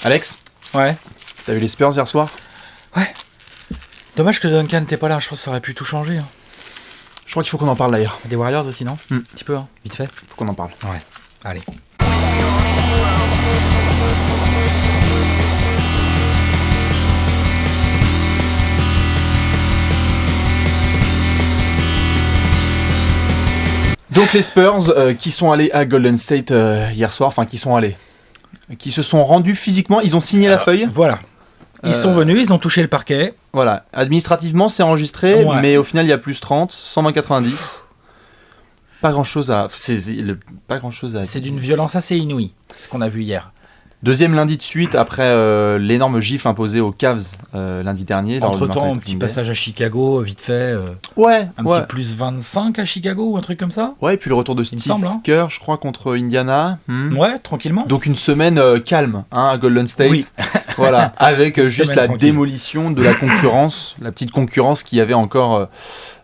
Alex, Ouais. t'as vu les Spurs hier soir? Ouais. Dommage que Duncan n'était pas là, je pense que ça aurait pu tout changer. Hein. Je crois qu'il faut qu'on en parle d'ailleurs. Des Warriors aussi, non? Un petit peu, hein. Vite fait. Faut qu'on en parle. Ouais. Allez. Donc les Spurs qui sont allés à Golden State hier soir, enfin qui se sont rendus physiquement, ils ont signé la feuille. Voilà. Ils sont venus, ils ont touché le parquet. Voilà, administrativement c'est enregistré, Ouais. mais au final il y a plus 30, 120-90. Pas grand chose à... C'est d'une violence assez inouïe, ce qu'on a vu hier. Deuxième lundi de suite après l'énorme gif imposé aux Cavs lundi dernier. lors du Entre-temps, Martin un Luther petit King Day. passage à Chicago, vite fait. Ouais, Un ouais. petit plus 25 à Chicago ou un truc comme ça. Ouais, et puis le retour de Il me Steve semble, hein. Kerr, je crois, contre Indiana. Ouais, tranquillement. Donc une semaine calme hein, à Golden State. Oui. Voilà, avec Une juste semaine la tranquille. démolition de la concurrence, la petite concurrence qu'il y avait encore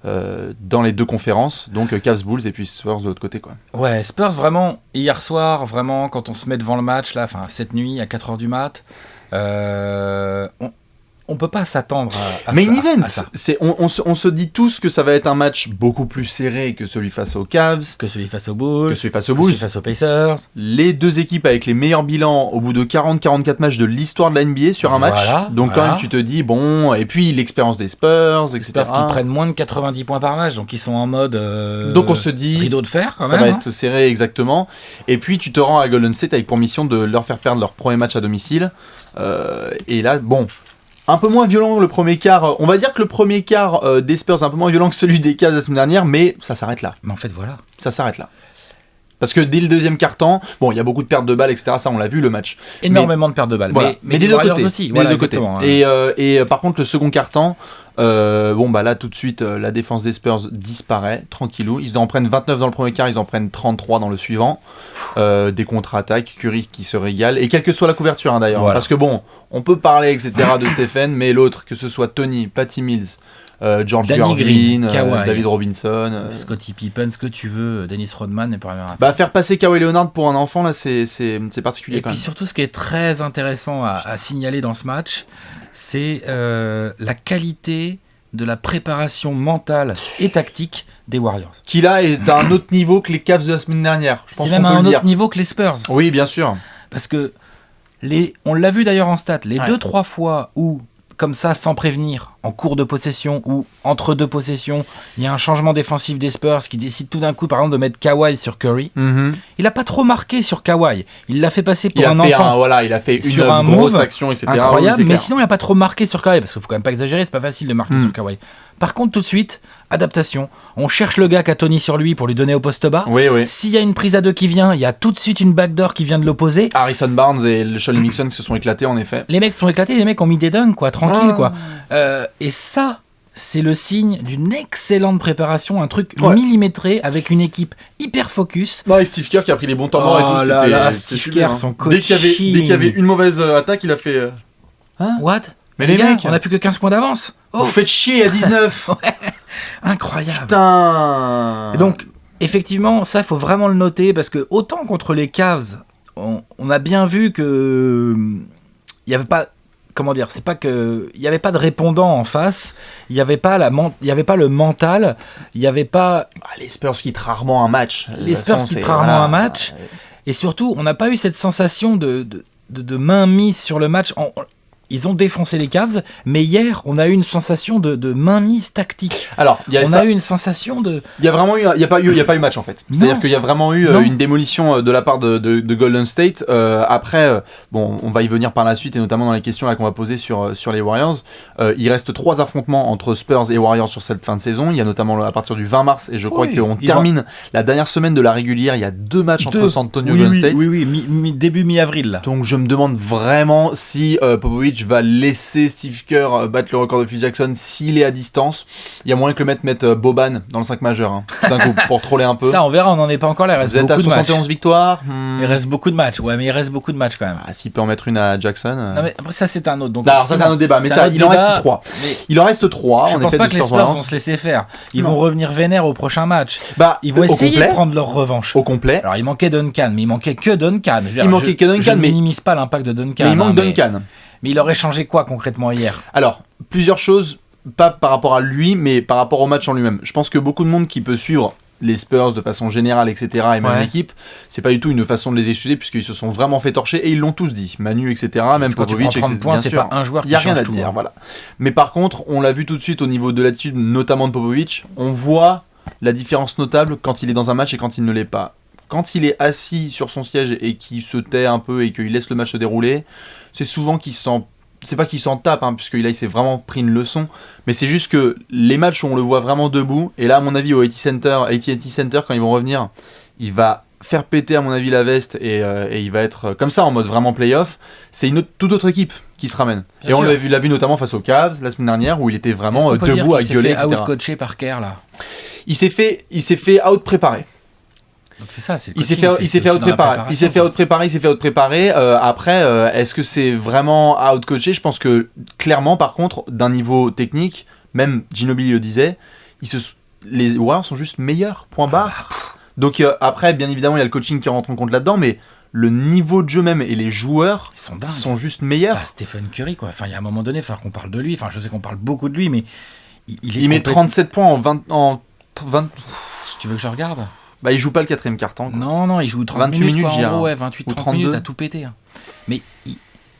dans les deux conférences. Donc Cavs Bulls et puis Spurs de l'autre côté, quoi. Ouais, Spurs vraiment, hier soir, vraiment, quand on se met devant le match, là, enfin, cette nuit, à 4h du mat', on peut pas s'attendre à Main ça. event, à ça. on se dit tous que ça va être un match beaucoup plus serré que celui face aux Cavs, Que celui face aux Bulls, que celui face aux que celui Bulls. face aux Pacers. Les deux équipes avec les meilleurs bilans au bout de 40-44 matchs de l'histoire de la NBA sur un match. Voilà, Donc voilà. quand même tu te dis, bon, et puis l'expérience des Spurs, etc. Spurs qui prennent moins de 90 points par match, donc ils sont en mode Donc on se dit, rideau de fer quand ça même. va hein. être serré exactement. Et puis tu te rends à Golden State avec pour mission de leur faire perdre leur premier match à domicile. Et là, bon, un peu moins violent le premier quart. On va dire que le premier quart des Spurs est un peu moins violent que celui des Cavs la semaine dernière, mais ça s'arrête là. Mais en fait, voilà. Ça s'arrête là. Parce que dès le deuxième quart-temps, bon, il y a beaucoup de pertes de balles, etc. Ça, on l'a vu le match. Énormément de pertes de balles. Voilà. Mais des les deux Warriors côtés. aussi. Des Voilà, deux côtés. exactement, hein. Et par contre, le second quart-temps, bon, bah là, tout de suite, la défense des Spurs disparaît, tranquillou. Ils en prennent 29 dans le premier quart, ils en prennent 33 dans le suivant. Des contre-attaques, Curry qui se régale. Et quelle que soit la couverture, hein, d'ailleurs. Voilà. Parce que bon, on peut parler, etc. de Stephen, mais l'autre, que ce soit Tony, Patty Mills, George Danny Green, Green, Kawhi. David Robinson. Scottie Pippen, ce que tu veux, Dennis Rodman n'est pas rien à faire. Bah, faire passer Kawhi Leonard pour un enfant, là, c'est particulier Et quand puis même. surtout, ce qui est très intéressant à signaler dans ce match, c'est la qualité de la préparation mentale et tactique des Warriors. Qui là est à un autre niveau que les Cavs de la semaine dernière. Je pense C'est qu'on même à peut un le autre dire. niveau que les Spurs. Oui, bien sûr. Parce que, on l'a vu d'ailleurs en stats, les Ouais. 2-3 fois où, comme ça, sans prévenir, en cours de possession ou entre deux possessions, il y a un changement défensif des Spurs qui décide tout d'un coup, par exemple, de mettre Kawhi sur Curry. Il a pas trop marqué sur Kawhi. Il l'a fait passer pour Il a un fait enfant. il a fait une sur un grosse move action, etc. incroyable, Oui, c'est mais clair. sinon il n'a pas trop marqué sur Kawhi, parce qu'il faut quand même pas exagérer, c'est pas facile de marquer sur Kawhi. Par contre, tout de suite, adaptation. On cherche le gars qui a Tony sur lui pour lui donner au poste bas. Oui, oui. S'il y a une prise à deux qui vient, il y a tout de suite une backdoor qui vient de l'opposé. Harrison Barnes et le Sean Mixon qui se sont éclatés en effet. Les mecs sont éclatés, les mecs ont mis des dunks, quoi, tranquille, Ah. quoi. Et ça, c'est le signe d'une excellente préparation, un truc Ouais. millimétré avec une équipe hyper focus. Non, avec Steve Kerr qui a pris les bons temps morts et Oh tout. là c'était- là, c'était Steve super, Kerr, son Dès qu'il y avait coaching. une mauvaise attaque, il a fait. What? Mais les les gars, mecs, on a plus que 15 points d'avance. Oh, vous faites chier à 19. incroyable. Putain. Et donc, effectivement, ça, faut vraiment le noter parce que autant contre les Cavs, on a bien vu que il y avait pas, comment dire, c'est pas que il y avait pas de répondant en face, il y avait pas il y avait pas le mental, il y avait pas Ah, les Spurs quittent rarement un match. les Spurs quittent rarement un match, et surtout, on n'a pas eu cette sensation de mainmise sur le match. Ils ont défoncé les Cavs, mais hier, on a eu une sensation de mainmise tactique. Alors, il y a On ça. a eu une sensation de... Il y a vraiment eu, il y a pas eu match en fait. C'est-à-dire Non. qu'il y a vraiment eu Non. une démolition de la part de Golden State. Après, bon, on va y venir par la suite et notamment dans les questions là qu'on va poser sur les Warriors. Il reste 3 affrontements entre Spurs et Warriors sur cette fin de saison. Il y a notamment à partir du 20 mars et je crois Oui, qu'on ils termine la dernière semaine de la régulière. Il y a 2 matchs entre San Antonio et Golden State. Oui, début mi-avril là. Donc je me demande vraiment si Popovich Popovich va laisser Steve Kerr battre le record de Phil Jackson s'il est à distance. Il y a moyen que le mette Boban dans le 5 majeur, hein, tout d'un coup, pour troller un peu. Ça, on verra, on n'en est pas encore là. Il reste Vous êtes à beaucoup de matchs. 71 victoires. Il reste beaucoup de matchs, ouais, mais il reste beaucoup de matchs quand même. S'il peut en mettre une à Jackson. Non, mais après, ça, c'est un autre. Donc, alors, ça, c'est un autre débat, mais ça, il en reste 3. Mais il en reste 3. je pense pas que les Spurs vont se laisser faire. Ils vont revenir vénères au prochain match. Ils vont essayer de prendre leur revanche. Au complet. Alors, il manquait Duncan, mais il manquait que Duncan. Je ne minimise pas l'impact de Duncan. Mais il manque Duncan. Mais il aurait changé quoi concrètement hier ? Alors, plusieurs choses, pas par rapport à lui, mais par rapport au match en lui-même. Je pense que beaucoup de monde qui peut suivre les Spurs de façon générale, etc., et même l'équipe, c'est pas du tout une façon de les excuser, puisqu'ils se sont vraiment fait torcher, et ils l'ont tous dit. Manu, etc., même Popovich, etc. Points, c'est pas un joueur qui change tout. Il n'y a rien à dire, voilà. Mais par contre, on l'a vu tout de suite au niveau de l'attitude, notamment de Popovich, on voit la différence notable quand il est dans un match et quand il ne l'est pas. Quand il est assis sur son siège et qu'il se tait un peu et qu'il laisse le match se dérouler, c'est souvent qu'il s'en... C'est pas qu'il s'en tape, hein, puisque là il s'est vraiment pris une leçon, mais c'est juste que les matchs où on le voit vraiment debout, et là à mon avis au AT&T Center, quand ils vont revenir, il va faire péter à mon avis la veste et il va être comme ça en mode vraiment playoff. C'est toute autre équipe qui se ramène. Bien et sûr. On l'a vu notamment face aux Cavs la semaine dernière où il était vraiment debout à gueuler, etc. Il s'est fait out-coaché par Kerr là. Il s'est fait out-préparé. Donc c'est ça, c'est il s'est fait out-préparer. Après, est-ce que c'est vraiment out-coaché ? Je pense que clairement, par contre, d'un niveau technique, même Ginobili le disait, les Warriors sont juste meilleurs. Point barre. Donc après, bien évidemment, il y a le coaching qui rentre en compte là-dedans, mais le niveau de jeu même et les joueurs sont juste meilleurs. Stephen Curry, quoi. Enfin, il y a un moment donné, il faut qu'on parle de lui. Enfin, je sais qu'on parle beaucoup de lui, mais il met 37 points en 20. Si tu veux que je regarde. Bah, il joue pas le quatrième quart-temps. Non, il joue 30 minutes, quoi, en gros, 28-30 minutes, t'as tout pété. Mais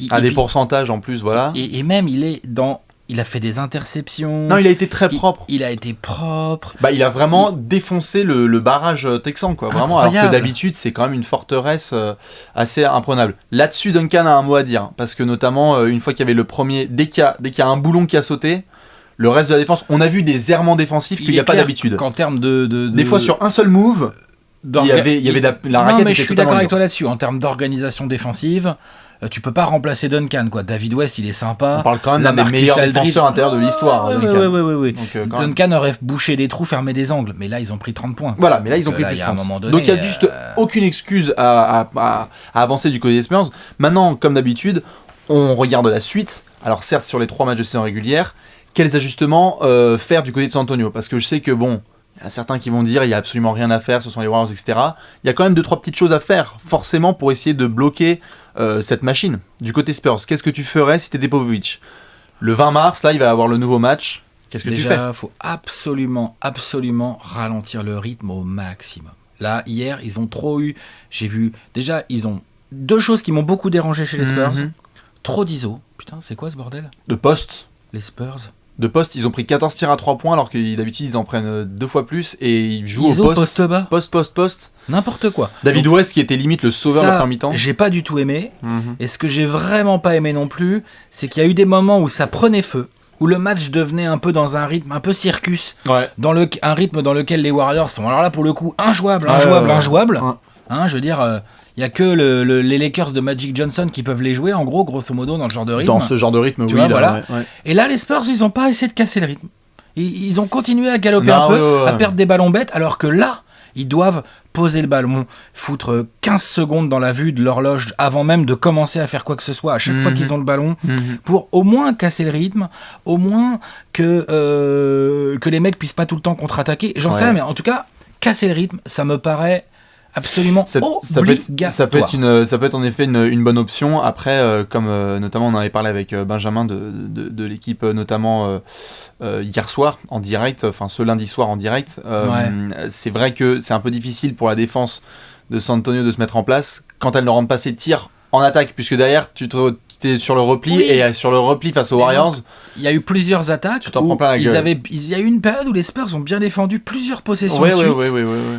des pourcentages en plus, voilà. Et même, il a fait des interceptions. Non, il a été très propre. Il a été propre. Bah, il a vraiment défoncé le barrage texan, quoi. Vraiment, alors que d'habitude, c'est quand même une forteresse assez imprenable. Là-dessus, Duncan a un mot à dire. Parce que notamment, une fois qu'il y avait le premier... Dès qu'il y a un boulon qui a sauté... Le reste de la défense, on a vu des errements défensifs qu'il n'y a pas d'habitude. Qu'en termes de... Des fois, sur un seul move, il y avait la raquette. Non, mais je suis d'accord avec toi là-dessus. En termes d'organisation défensive, tu peux pas remplacer Duncan, quoi. David West, il est sympa. On parle quand même d'un des meilleurs défenseurs intérieurs de l'histoire. Oui. Duncan aurait bouché des trous, fermé des angles. Mais là, ils ont pris 30 points. Voilà, mais là, ils ont pris plus de points. Donc, il n'y a juste aucune excuse à avancer du côté des Spurs. Maintenant, comme d'habitude, on regarde la suite. Alors, certes, sur les 3 matchs de saison régulière, quels ajustements faire du côté de San Antonio ? Parce que je sais que bon, il y a certains qui vont dire il n'y a absolument rien à faire, ce sont les Warriors, etc. Il y a quand même 2-3 petites choses à faire, forcément, pour essayer de bloquer cette machine. Du côté Spurs, qu'est-ce que tu ferais si t'étais Popovich ? Le 20 mars, là, il va y avoir le nouveau match. Qu'est-ce que tu fais ? Déjà, il faut absolument ralentir le rythme au maximum. Là, hier, ils ont trop eu... J'ai vu... Déjà, ils ont 2 choses qui m'ont beaucoup dérangé chez les Spurs. Trop d'ISO. Putain, c'est quoi ce bordel ? De poste. Les Spurs. De poste, ils ont pris 14 tirs à 3 points alors que d'habitude ils en prennent 2 fois plus et ils jouent ISO, au poste bas. Poste. N'importe quoi. David West qui était limite le sauveur de la première mi-temps. J'ai pas du tout aimé. Et ce que j'ai vraiment pas aimé non plus, c'est qu'il y a eu des moments où ça prenait feu, où le match devenait un peu dans un rythme un peu circus, un rythme dans lequel les Warriors sont alors là pour le coup injouables. Hein, je veux dire, il y a que les Lakers de Magic Johnson qui peuvent les jouer en gros, grosso modo, dans ce genre de rythme. Dans ce genre de rythme, tu vois, voilà. Et là, les Spurs, ils ont pas essayé de casser le rythme. Ils ont continué à galoper un peu, à perdre des ballons bêtes, alors que là, ils doivent poser le ballon, foutre 15 secondes dans la vue de l'horloge avant même de commencer à faire quoi que ce soit à chaque fois qu'ils ont le ballon, pour au moins casser le rythme, au moins que les mecs puissent pas tout le temps contre-attaquer. J'en sais rien, mais en tout cas, casser le rythme, ça me paraît absolument obligatoire. Ça peut être en effet une bonne option. Après, comme notamment on en avait parlé avec Benjamin de l'équipe, notamment hier soir en direct, enfin ce lundi soir en direct, c'est vrai que c'est un peu difficile pour la défense de San Antonio de se mettre en place quand elle ne rentre pas ses tirs en attaque, puisque derrière tu es sur le repli et sur le repli face aux Warriors. Il y a eu plusieurs attaques. Tu t'en prends plein la gueule. Il y a eu une période où les Spurs ont bien défendu plusieurs possessions de suite.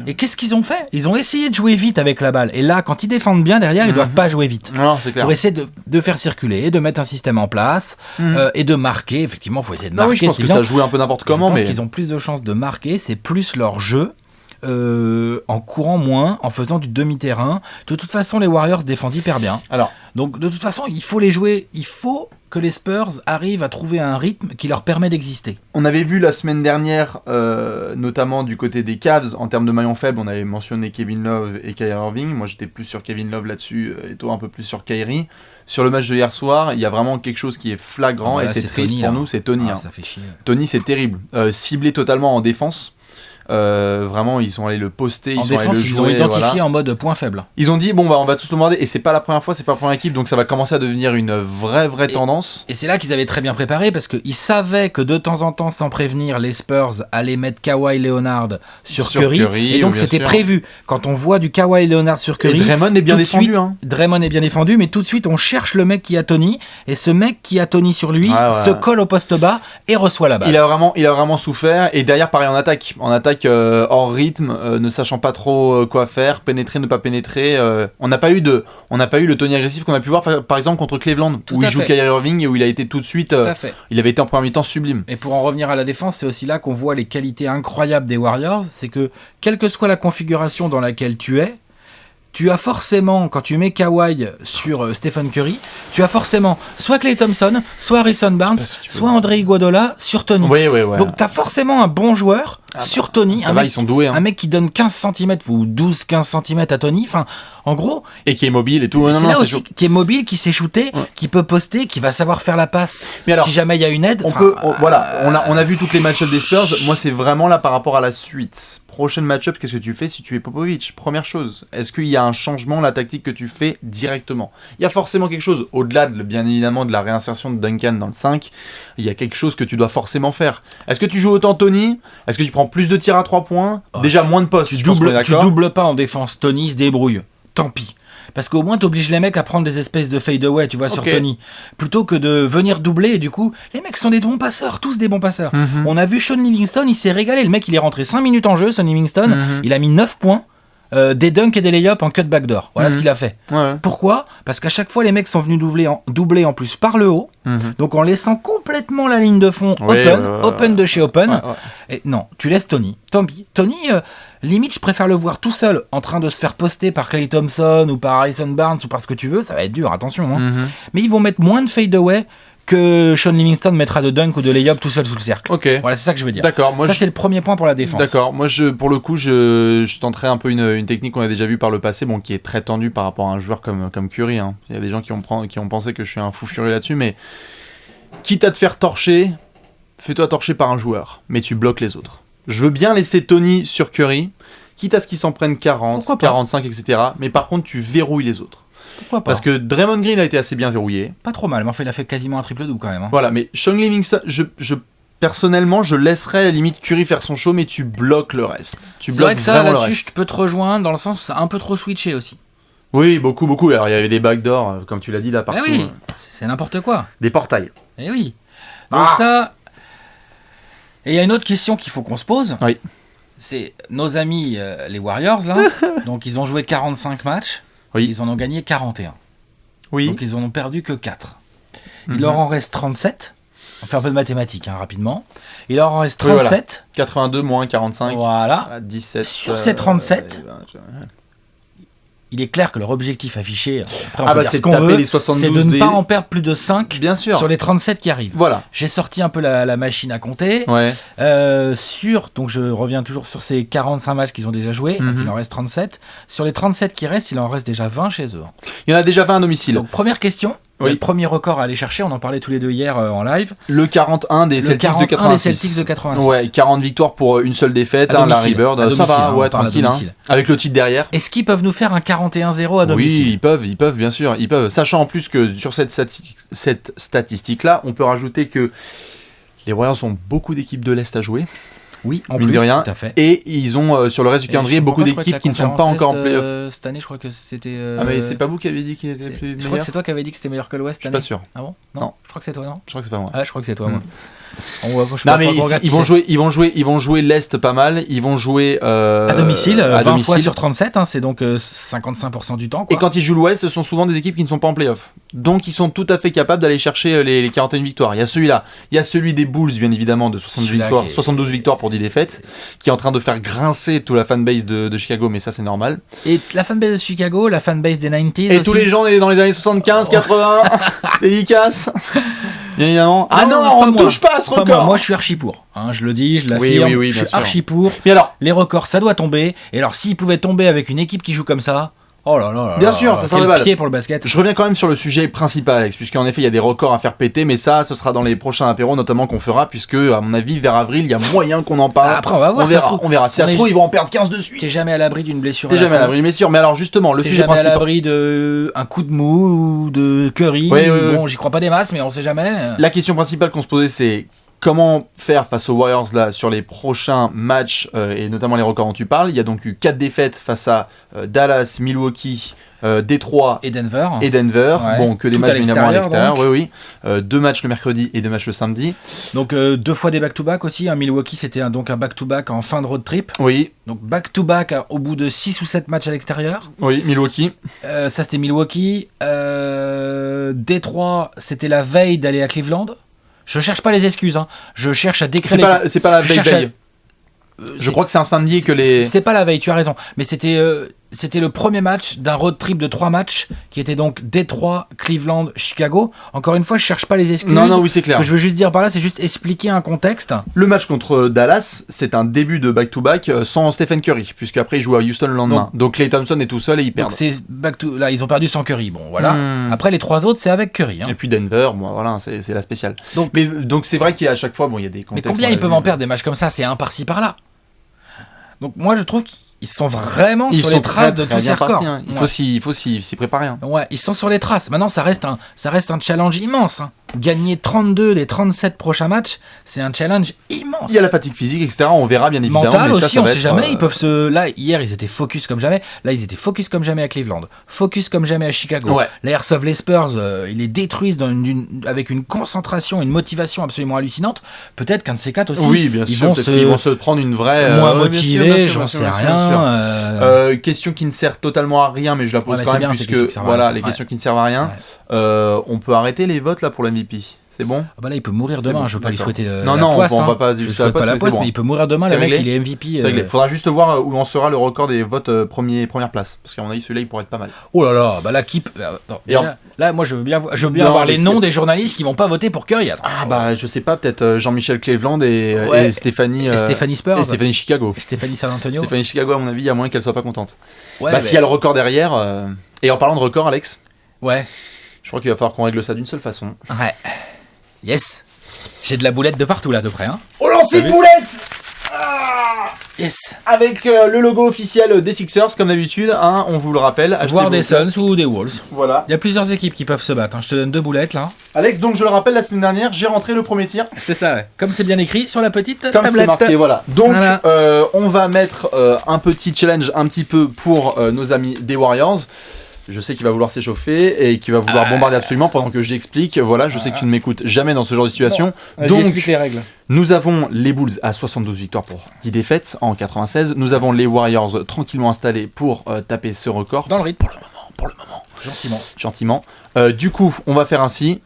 Et qu'est-ce qu'ils ont fait ? Ils ont essayé de jouer vite avec la balle. Et là, quand ils défendent bien derrière, ils doivent pas jouer vite. Non, c'est clair. Pour essayer de faire circuler, de mettre un système en place et de marquer. Effectivement, il faut essayer de marquer. Je pense que ça jouait un peu n'importe comment. Je pense qu'ils ont plus de chances de marquer. C'est plus leur jeu. en courant moins, en faisant du demi-terrain. De toute façon, les Warriors défendent hyper bien. Alors, Donc, de toute façon, il faut les jouer. Il faut que les Spurs arrivent à trouver un rythme qui leur permet d'exister. on avait vu la semaine dernière, notamment du côté des Cavs, en termes de maillons faibles, on avait mentionné Kevin Love et Kyrie Irving. Moi, j'étais plus sur Kevin Love là-dessus, et toi un peu plus sur Kyrie. Sur le match de hier soir, il y a vraiment quelque chose qui est flagrant, Ah bah et là, c'est c'est triste Tony, pour là. nous, c'est Tony. Ah, hein. ça fait chier. Tony, c'est terrible. Ciblé totalement en défense. Vraiment, ils sont allés le poster, ils En sont allés défense, le ils jouer. l'ont identifié voilà. en mode point faible. Ils ont dit, bon, bah, on va tous le border, et c'est pas la première fois, c'est pas la première équipe, donc ça va commencer à devenir une vraie tendance. Et c'est là qu'ils avaient très bien préparé parce qu'ils savaient que de temps en temps, sans prévenir, les Spurs allaient mettre Kawhi Leonard sur Curry. Et donc bien c'était sûr. prévu. Quand on voit du Kawhi Leonard sur Et Curry, Draymond est bien tout de défendu. suite, Hein. Draymond est bien défendu, mais tout de suite on cherche le mec qui a Tony. Et ce mec qui a Tony sur lui Ouais. se colle au poste bas et reçoit la balle. Il a vraiment souffert, et derrière, pareil, en attaque, hors rythme, ne sachant pas trop quoi faire, pénétrer, ne pas pénétrer. On n'a pas eu le Tony agressif qu'on a pu voir, par exemple, contre Cleveland, Tout où à il joue fait. Kyrie Irving et où il a été tout de suite. Tout à fait. Il avait été en première mi-temps sublime. Et pour en revenir à la défense, c'est aussi là qu'on voit les qualités incroyables des Warriors. C'est que, quelle que soit la configuration dans laquelle tu es, tu as forcément, quand tu mets Kawhi sur Stephen Curry, tu as forcément soit Klay Thompson, soit Harrison Barnes, si tu peux soit André Iguodala sur Tony. Ouais. Donc tu as forcément un bon joueur sur Tony, Ça un va, mec, ils sont doués. Hein. un mec qui donne 15 cm ou 12-15 cm à Tony. Enfin, en gros, Et qui est mobile et tout. Ouais, c'est non, là c'est aussi sûr. qui est mobile, qui sait shooter, Ouais. qui peut poster, qui va savoir faire la passe. Mais alors, si jamais il y a une aide, Voilà, on a vu toutes les match-ups des Spurs. Moi, c'est vraiment là par rapport à la suite. Prochaine match-up, qu'est-ce que tu fais si tu es Popovich? Première chose, est-ce qu'il y a un changement, la tactique que tu fais directement? Il y a forcément quelque chose, au-delà bien évidemment de la réinsertion de Duncan dans le 5, il y a quelque chose que tu dois forcément faire. Est-ce que tu joues autant Tony? Est-ce que tu prends plus de tirs à 3 points? Oh, Déjà moins de postes, tu je pense qu'on est doubles, tu d'accord. doubles pas en défense. Tony se débrouille. Tant pis. Parce qu'au moins, t'obliges les mecs à prendre des espèces de fade-away, tu vois, sur Ok. Tony. Plutôt que de venir doubler, et du coup, les mecs sont des bons passeurs, tous des bons passeurs. Mhm. On a vu Sean Livingston, il s'est régalé. Le mec, il est rentré 5 minutes en jeu, Sean Livingston. Mhm. Il a mis 9 points, des dunks et des layups en cut backdoor. Voilà Mhm. ce qu'il a fait. Ouais. Pourquoi? Parce qu'à chaque fois, les mecs sont venus doubler en plus par le haut. Mhm. Donc en laissant complètement la ligne de fond Ouais, open de chez open. Ouais, ouais. Et non, tu laisses Tony. Tony, limite, je préfère le voir tout seul en train de se faire poster par Klay Thompson ou par Harrison Barnes ou par ce que tu veux. Ça va être dur, attention. Hein. Mhm. Mais ils vont mettre moins de fade-away que Sean Livingston mettra de dunk ou de layup tout seul sous le cercle. Ok. Voilà, c'est ça que je veux dire. D'accord. Moi, Ça, c'est le premier point pour la défense. D'accord, moi pour le coup je tenterai un peu une technique qu'on a déjà vue par le passé, bon, qui est très tendue par rapport à un joueur comme Curry. Hein. Il y a des gens qui ont pensé que je suis un fou furieux là-dessus, mais quitte à te faire torcher, fais-toi torcher par un joueur, mais tu bloques les autres. Je veux bien laisser Tony sur Curry, quitte à ce qu'ils s'en prennent 40, Pourquoi pas 45, etc. Mais par contre tu verrouilles les autres. Pourquoi pas? Parce que Draymond Green a été assez bien verrouillé. Pas trop mal, mais enfin, il a fait quasiment un triple-double quand même. Hein. Voilà, mais Sean Livingston, personnellement, je laisserais à la limite Curry faire son show, mais tu bloques le reste. Tu C'est bloques vrai que ça, vraiment le là-dessus, reste. je peux te rejoindre dans le sens où ça a un peu trop switché aussi. Oui, beaucoup. Alors, il y avait des backdoors, comme tu l'as dit là, Ah partout. oui, c'est n'importe quoi. Des portails. Eh oui. Donc ça... Et il y a une autre question qu'il faut qu'on se pose. Oui. C'est nos amis les Warriors, là. Donc ils ont joué 45 matchs. Oui. Ils en ont gagné 41. Oui. Donc ils en ont perdu que 4. Il Mhm. leur en reste 37. On fait un peu de mathématiques rapidement. Il leur en reste Oui, voilà. 37. 82 moins 45. Voilà. À 17. Sur ces 37, il est clair que leur objectif affiché, après on peut dire c'est ce de qu'on taper veut, les 72 c'est de ne des- pas en perdre plus de 5 Bien sûr. sur les 37 qui arrivent. Voilà. J'ai sorti un peu la machine à compter. Ouais. Donc je reviens toujours sur ces 45 matchs qu'ils ont déjà joués, donc Mhm. il en reste 37. Sur les 37 qui restent, il en reste déjà 20 chez eux. Il y en a déjà 20 à domicile. Donc première question, Oui. le premier record à aller chercher, on en parlait tous les deux hier en live. Le 41 des Le Celtics 41 de 86. des Celtics de 86. Ouais, 40 victoires pour une seule défaite. À Larry domicile. Bird. À Ça domicile, va, hein, ouais, on parle à tranquille. Hein. domicile. Avec le titre derrière. Est-ce qu'ils peuvent nous faire un 41-0 à domicile? Oui, ils peuvent, bien sûr, ils peuvent. Sachant en plus que sur cette statistique-là, on peut rajouter que les Warriors ont beaucoup d'équipes de l'Est à jouer, Oui, en mine plus, de rien, tout à fait. et ils ont sur le reste du Et calendrier je comprends beaucoup pas, je crois que d'équipes la qui ne sont pas conférence encore en Est, playoff. cette année, je crois que c'était. Ah mais c'est pas vous qui avez dit qu'il était c'est- plus Je crois meilleur. que c'est toi qui avais dit que c'était meilleur que l'Ouest. Je suis pas sûr. Ah bon? Non. Je crois que c'est toi, non? Je crois que c'est pas moi. Ah, je crois que c'est toi, Mm. moi. Je sais Non pas, mais faut qu'on regarde ils qui vont c'est. jouer l'Est pas mal. Ils vont jouer À domicile, à 20 fois domicile. sur 37, hein, c'est donc 55% du temps. Quoi. Et quand ils jouent l'Ouest, ce sont souvent des équipes qui ne sont pas en playoff. Donc ils sont tout à fait capables d'aller chercher les 41 victoires. Il y a celui-là. Il y a celui des Bulls, bien évidemment, de 72 victoires pour 10 défaites, qui est en train de faire grincer toute la fanbase de Chicago, mais ça c'est normal. Et la fanbase de Chicago, la fanbase des 90s Et aussi. Tous les gens dans les années 75, 80, dédicace. Bien évidemment. Ah non, on ne touche pas à ce record. Moi je suis archi pour. Je le dis, je l'affirme. Oui, je suis archi pour. Mais alors, les records, ça doit tomber. Et alors, s'ils pouvaient tomber avec une équipe qui joue comme ça. Oh là là là. Bien sûr, ça serait quel pied pour le basket. Je reviens quand même sur le sujet principal, Alex, puisqu'en effet il y a des records à faire péter, mais ça, ce sera dans les prochains apéros notamment qu'on fera, puisque à mon avis vers avril il y a moyen qu'on en parle. Après on va voir. On verra. Si ça se trouve ils vont en perdre 15 de suite. T'es jamais à l'abri d'une blessure. T'es jamais à l'abri d'une blessure. Mais alors justement le sujet principal. T'es jamais à l'abri d'un coup de mou ou de Curry. Oui. Bon, j'y crois pas des masses, mais on sait jamais. La question principale qu'on se posait, c'est comment faire face aux Warriors là sur les prochains matchs et notamment les records dont tu parles. Il y a donc eu 4 défaites face à Dallas, Milwaukee, Détroit et Denver. Ouais. Bon, que des matchs évidemment à l'extérieur. Oui. 2 matchs le mercredi et 2 matchs le samedi. Donc 2 fois des back-to-back aussi. Milwaukee, c'était donc un back-to-back en fin de road trip. Oui. Donc back-to-back au bout de 6 ou 7 matchs à l'extérieur. Oui, Milwaukee. Ça c'était Milwaukee. Détroit, c'était la veille d'aller à Cleveland. Je cherche pas les excuses. Je cherche à décrire. C'est pas la veille. Je crois que c'est un samedi et que les. C'est pas la veille, tu as raison. Mais c'était le premier match d'un road trip de 3 matchs qui était donc Détroit, Cleveland, Chicago. Encore une fois, je cherche pas les excuses. Non, oui, c'est clair. Ce que je veux juste dire par là, c'est juste expliquer un contexte. Le match contre Dallas, c'est un début de back-to-back sans Stephen Curry, puisqu'après il joue à Houston le lendemain. Donc Klay Thompson est tout seul et ils perdent. Donc c'est là, ils ont perdu sans Curry. Bon, voilà. Après les 3 autres, c'est avec Curry. Et puis Denver, bon, voilà, c'est la spéciale. Donc c'est vrai qu'à chaque fois, il y a des contextes. Mais combien ils peuvent en perdre des matchs comme ça? C'est un par-ci par-là. Donc moi je trouve qu'ils sont vraiment sur les traces de tous ces records. Il faut s'y préparer. Ouais, ils sont sur les traces. Maintenant ça reste un challenge immense. Gagner 32 des 37 prochains matchs, c'est un challenge immense. Il y a la fatigue physique, etc. On verra bien évidemment. Mental mais aussi, ça on sait jamais. Ils peuvent Là, hier, ils étaient focus comme jamais. Là, ils étaient focus comme jamais à Cleveland. Focus comme jamais à Chicago. Ouais. Là, ils reçoivent les Spurs. Ils les détruisent avec une concentration, une motivation absolument hallucinante. Peut-être qu'un de ces 4 aussi. Oui, bien sûr. Ils vont se prendre une vraie. Moins motivés, j'en sais rien. Question qui ne sert totalement à rien, mais je la pose quand même, puisque voilà, les questions qui ne servent à rien. On peut arrêter les votes là pour l'MVP. C'est bon. Là il peut mourir demain, je veux pas lui souhaiter non, on va pas je souhaite pas la poisse, mais il peut mourir demain, le mec il est MVP. C'est réglé. Faudra juste voir où en sera le record des votes première place, parce qu'à mon avis celui-là il pourrait être pas mal. Oh là là, là qui déjà, là moi je veux bien avoir les noms des journalistes qui vont pas voter pour Curry. Je sais pas, peut-être Jean-Michel Cleveland et Stéphanie Spurs et Stéphanie Chicago. Stéphanie San Antonio. Stéphanie Chicago à mon avis, il y a moins qu'elle soit pas contente. S'il y a le record derrière et en parlant de record Alex. Ouais. Je crois qu'il va falloir qu'on règle ça d'une seule façon. Ouais. Yes. J'ai de la boulette de partout là de près. Au lancer de boulette. Yes. Avec le logo officiel des Sixers comme d'habitude, on vous le rappelle. Voire des Suns ou des Wolves. Voilà. Il y a plusieurs équipes qui peuvent se battre. Je te donne 2 boulettes là. Alex, donc je le rappelle, la semaine dernière, j'ai rentré le premier tir. C'est ça, ouais. Comme c'est bien écrit sur la petite comme tablette. C'est marqué, voilà. Donc on va mettre un petit challenge un petit peu pour nos amis des Warriors. Je sais qu'il va vouloir s'échauffer et qu'il va vouloir bombarder absolument pendant que j'explique. Voilà, je sais que tu ne m'écoutes jamais dans ce genre de situation. Donc, explique les règles. Nous avons les Bulls à 72 victoires pour 10 défaites en 96. Nous avons les Warriors tranquillement installés pour taper ce record. Dans le rythme. Pour le moment. Gentiment. Du coup, on va faire ainsi.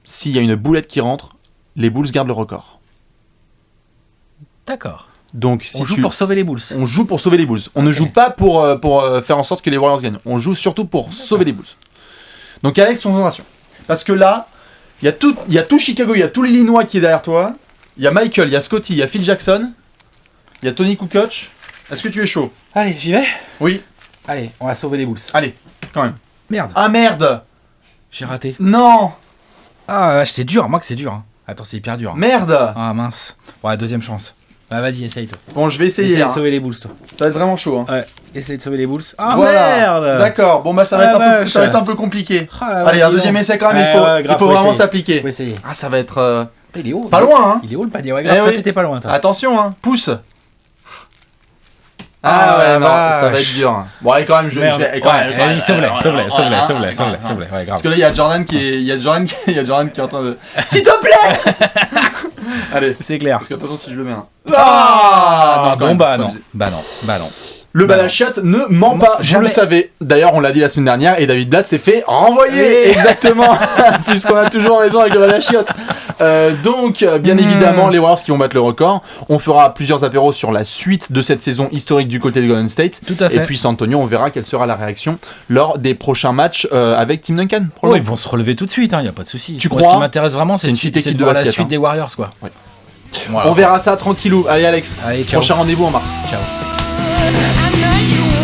S'il y a une boulette qui rentre, les Bulls gardent le record. D'accord. Donc, on joue pour sauver les Bulls. On joue pour sauver les Bulls. On ne joue pas pour faire en sorte que les Warriors gagnent. On joue surtout pour sauver les Bulls. Donc Alex, concentration. Parce que là, il y a tout Chicago, il y a tout l'Illinois qui est derrière toi. Il y a Michael, il y a Scotty, il y a Phil Jackson. Il y a Tony Kukoc. Est-ce que tu es chaud? Allez, j'y vais. Oui. Allez, on va sauver les Bulls. Allez, quand même. Merde. Ah merde. J'ai raté. Non. Ah, c'est dur, moi que c'est dur. Attends, c'est hyper dur. Merde. Ah mince. Ouais, deuxième chance. Vas-y, essaye toi. Bon, je vais essayer. Essaye de sauver les Bulls toi. Ça va être vraiment chaud. Ouais, essaye de sauver les Bulls. Ah voilà. Merde. D'accord, bon ça va être un peu compliqué. Allez, un deuxième essai quand même, il faut vraiment s'appliquer. Faut essayer. Ah, ça va être... Il est haut. Pas loin, hein. Il est haut le panier, ouais, grave, toi t'étais pas loin toi. Attention, hein, pousse. Ah ouais, non, ça va être dur. Bon, allez, quand même, vas-y, sauve-les. Ouais, grave. Parce que là, il y a Jordan qui est en train de... S'il te plaît. Allez. C'est clair. Parce que attention, si je le mets... Non. Le Balachiote ne ment pas, vous jamais. le savez. D'ailleurs, on l'a dit la semaine dernière et David Blatt s'est fait renvoyer. Oui. Exactement, puisqu'on a toujours raison avec le Balachiote. Donc, bien évidemment, les Warriors qui vont battre le record. On fera plusieurs apéros sur la suite de cette saison historique du côté de Golden State. Tout à fait. Et puis, San Antonio, on verra quelle sera la réaction lors des prochains matchs avec Tim Duncan. Oh, ils vont se relever tout de suite, il n'y a pas de souci. Tu Moi, crois ce qui m'intéresse vraiment, c'est une petite équipe de de voir la basket, suite hein. des Warriors, quoi. Ouais. Voilà. On verra ça tranquillou. Allez, Alex, Allez, ciao. prochain rendez-vous en mars. Ciao. I know you